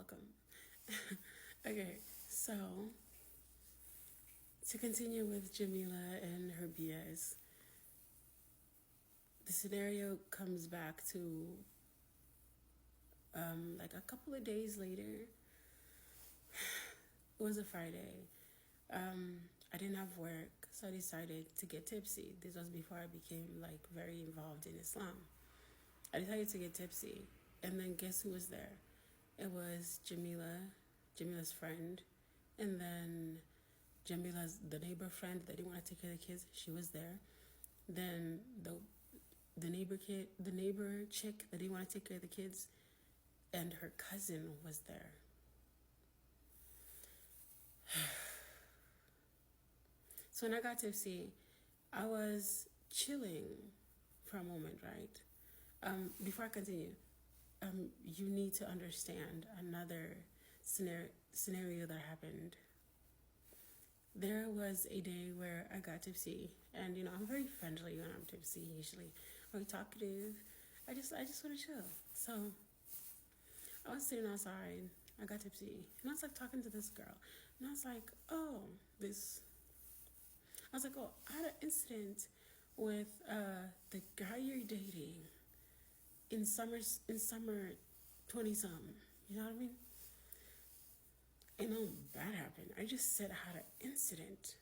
welcome. Okay, so to continue with Jamilah and her BS, the scenario comes back to like a couple of days later. It was a Friday. I didn't have work, so I decided to get tipsy. This was before I became like very involved in Islam. I decided to get tipsy, and then guess who was there? It was Jamilah's friend, and then the neighbor friend that didn't want to take care of the kids. She was there. Then the neighbor chick that didn't want to take care of the kids, and her cousin was there. So when I got tipsy, I was chilling for a moment, right? Before I continue, you need to understand another scenario that happened. There was a day where I got tipsy, and I'm very friendly when I'm tipsy. Usually, very talkative. I just want to chill. So I was sitting outside. I got tipsy, and I was like talking to this girl, and I was like, I had an incident with the guy you're dating in summer 20-something. You know what I mean? And nothing bad happened. I just said I had an incident.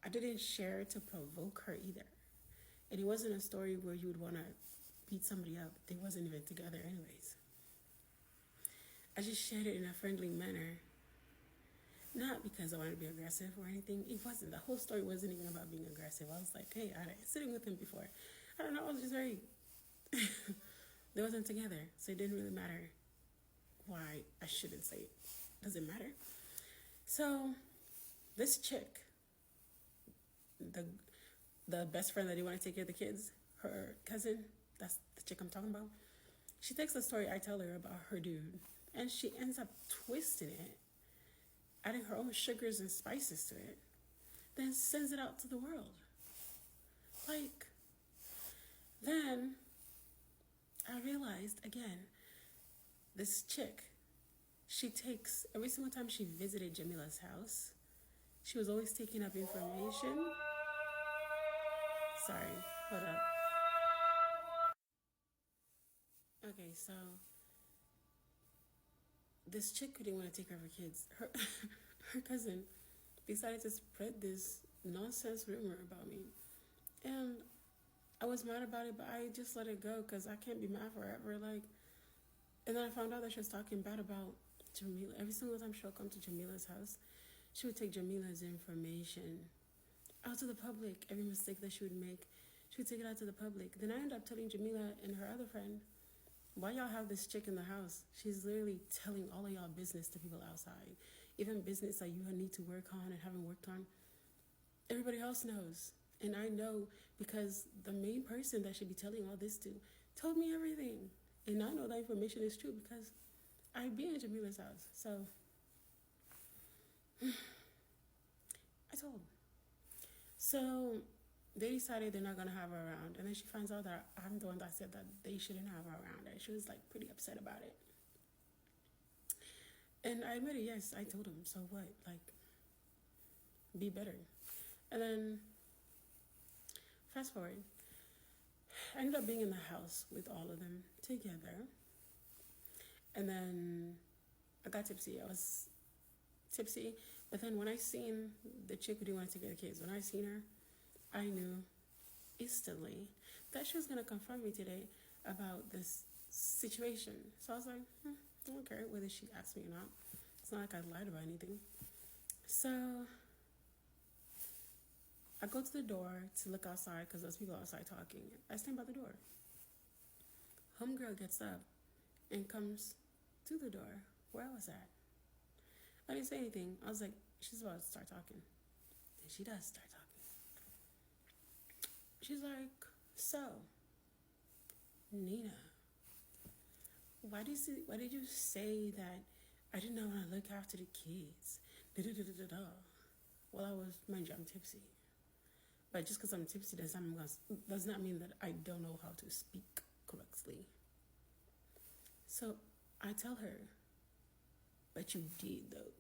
I didn't share it to provoke her either. And it wasn't a story where you would want to beat somebody up. They wasn't even together anyways. I just shared it in a friendly manner. Not because I wanted to be aggressive or anything. It wasn't. The whole story wasn't even about being aggressive. I was like, hey, I had an incident with him before. I don't know. I was just very... They wasn't together. So it didn't really matter why I shouldn't say it. Doesn't matter. So this chick, the best friend that didn't want to take care of the kids, her cousin, that's the chick I'm talking about. She takes the story I tell her about her dude, and she ends up twisting it, adding her own sugars and spices to it, then sends it out to the world. Like, then I realized again, this chick, she takes, every single time she visited Jamilah's house, she was always taking up information. Sorry, hold up. Okay, so this chick who didn't want to take care of her kids, her cousin decided to spread this nonsense rumor about me. And I was mad about it, but I just let it go because I can't be mad forever. Like, and then I found out that she was talking bad about Jamilah. Every single time she'll come to Jamilah's house, she would take Jamilah's information out to the public. Every mistake that she would make, she would take it out to the public. Then I ended up telling Jamilah and her other friend, why y'all have this chick in the house? She's literally telling all of y'all business to people outside. Even business that you need to work on and haven't worked on. Everybody else knows. And I know because the main person that should be telling all this to told me everything. And I know that information is true because I be in Jamilah's house. So I told them. So they decided they're not going to have her around. And then she finds out that I'm the one that said that they shouldn't have her around. And she was like pretty upset about it. And I admitted, yes, I told him. So what? Like, be better. And then fast forward. I ended up being in the house with all of them together. And then I got tipsy. I was tipsy. But then when I seen the chick who didn't want to take care of the kids, when I seen her, I knew instantly that she was going to confront me today about this situation. So I was like, I don't care whether she asked me or not. It's not like I lied about anything. So I go to the door to look outside because there's people outside talking. I stand by the door. Homegirl gets up and comes to the door where I was at. I didn't say anything. I was like, she's about to start talking. And she does start talking. She's like, so, Nina, why did you say that I did not want to look after the kids? Well, I'm tipsy. But just because I'm tipsy does not mean that I don't know how to speak correctly. So I tell her, but you did though.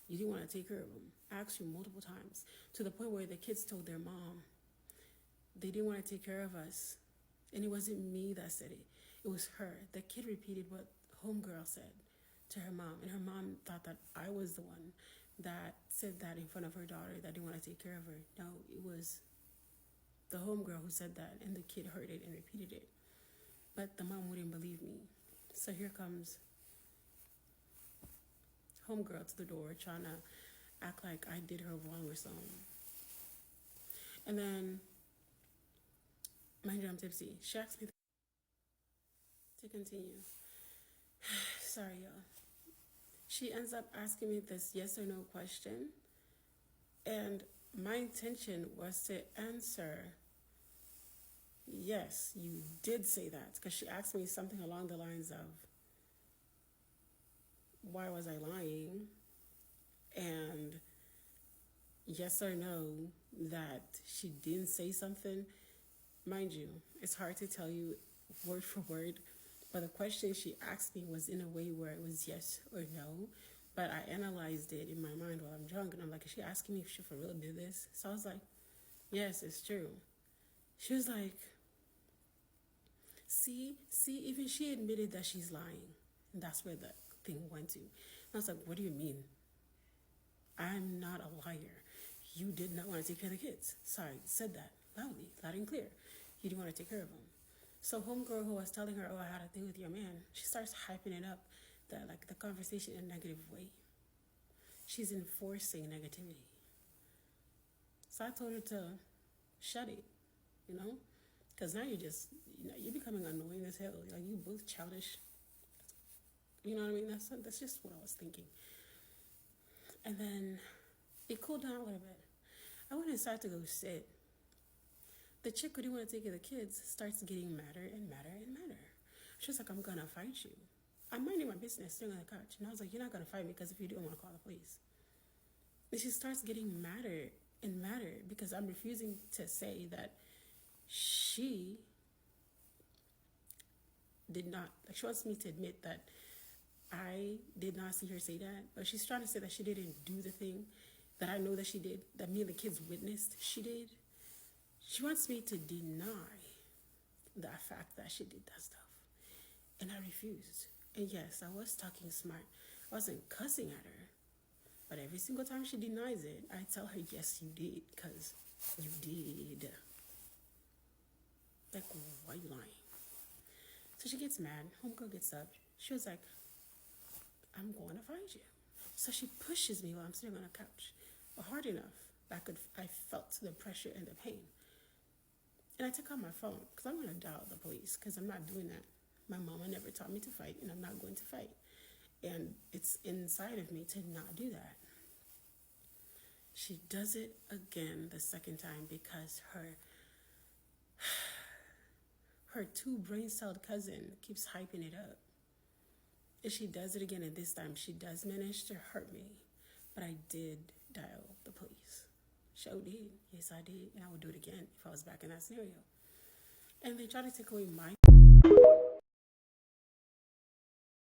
You didn't want to take care of them. I asked you multiple times, to the point where the kids told their mom they didn't want to take care of us. And it wasn't me that said it. It was her. The kid repeated what homegirl said to her mom. And her mom thought that I was the one that said that in front of her daughter, that didn't want to take care of her. No, it was the homegirl who said that. And the kid heard it and repeated it. But the mom wouldn't believe me. So here comes homegirl to the door trying to act like I did her wrong or something. And then, mind you, I'm tipsy. She asked me to continue. Sorry, y'all. She ends up asking me this yes or no question. And my intention was to answer, yes, you did say that. Because she asked me something along the lines of, why was I lying? And yes or no, that she didn't say something. Mind you, it's hard to tell you word for word, but the question she asked me was in a way where it was yes or no. But I analyzed it in my mind while I'm drunk, and I'm like, is she asking me if she for real did this? So I was like, yes, it's true. She was like, see, even she admitted that she's lying. And that's where the thing went to. And I was like, what do you mean? I'm not a liar. You did not want to take care of the kids. Sorry, said that loudly, loud and clear. You didn't want to take care of them. So homegirl who was telling her, oh, I had a thing with your man, she starts hyping it up, the conversation in a negative way. She's enforcing negativity. So I told her to shut it, because now you're becoming annoying as hell. Like, you both childish. You know what I mean? That's just what I was thinking. And then it cooled down a little bit. I went inside to go sit. The chick who didn't want to take care of the kids starts getting madder and madder and madder. She was like, I'm going to fight you. I'm minding my business, sitting on the couch. And I was like, you're not going to fight me, because if you do, I'm going to call the police. And she starts getting madder and madder because I'm refusing to say that she did not. Like, she wants me to admit that I did not see her say that. But she's trying to say that she didn't do the thing that I know that she did, that me and the kids witnessed she did. She wants me to deny the fact that she did that stuff. And I refused. And yes, I was talking smart. I wasn't cussing at her. But every single time she denies it, I tell her, yes, you did, because you did. Like, why are you lying? So she gets mad. Homegirl gets up. She was like, I'm going to fight you. So she pushes me while I'm sitting on a couch, hard enough that I felt the pressure and the pain. And I took out my phone, because I'm going to dial the police, because I'm not doing that. My mama never taught me to fight, and I'm not going to fight. And it's inside of me to not do that. She does it again the second time because her two brain-celled cousin keeps hyping it up. And she does it again, and this time she does manage to hurt me. But I did dial the police. Sure did. Yes, I did. And I would do it again if I was back in that scenario. And they tried to take away my